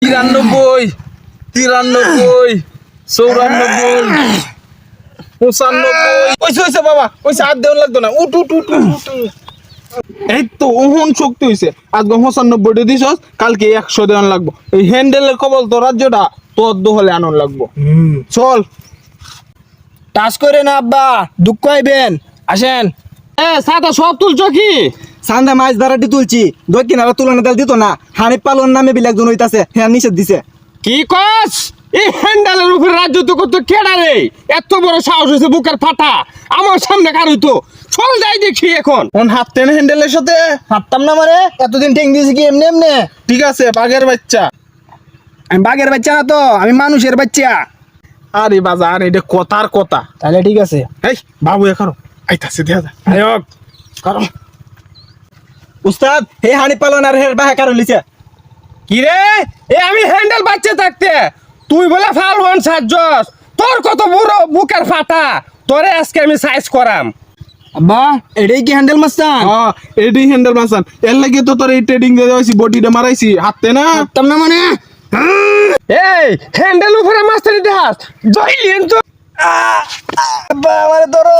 93, 93, 94, 95। ওইসে বাবা, ওইসে আর দেওয়া লাগতো না। উঠ। এই তো ওহন শক্তি হইছে। আজকে 95 দিছস, কালকে 100 দেওয়ান লাগবো। এই হ্যান্ডেলের কবল তো রাজ্যটা তোর দহলে আনন লাগবো। চল টাচ করে না আব্বা, দুঃখ আইবেন। আসেন। সাদা সব তুলছো কি? সান্দা মাছ ধরাটি তুলছি, দক্ষিণ আর তুলনা তেল দিত না। হানি পালন নামে বিলে একজন হইতাছে, হ্যাঁ নিষেধ দিছে। কি কস? এই হ্যান্ডেলের উপরে রাজ্য তো কত কেডা রে? এত বড় সাহস হয়েছে বুকের ফাটা। আমার সামনে কার হইতো? চল যাই দেখি এখন। কোন হাঁটতে না হ্যান্ডেলের সাথে? হাঁটতাম না মানে, এতদিন ঠেং দিয়েছি কি এমনি এমনি। ঠিক আছে, বাঘের বাচ্চা। আমি বাঘের বাচ্চা না তো, আমি মানুষের বাচ্চা। আরে বাজার, এটা কথার কথা। তাহলে ঠিক আছে। এই বাবু এখানো আইতাছে, দেখা যায়। আয়ক করো। উস্তাদ, হে হানি পালন আর হের বাহে কারণ লিছে। কি রে? এ আমি হ্যান্ডেল বাচ্চা থাকতে তুই বলে ফালওয়ান সাজস? তোর কত বড় বুকের ফাটা, তোরে আজকে আমি সাইজ করাম। আব্বা, এটাই কি হ্যান্ডেল মাস্তান? হ্যাঁ, এডি হ্যান্ডেল মাসান। এর লাগি তো তোর এই ট্রেডিং দিয়ে দেওয়াইছি, বডিটা মারাইছি হাতে না। হাঁটতাম না মানে। এই হ্যান্ডেল উপরে মাস্টারি দেখাস, জইলেন তো। আব্বা, আমারে ধরো।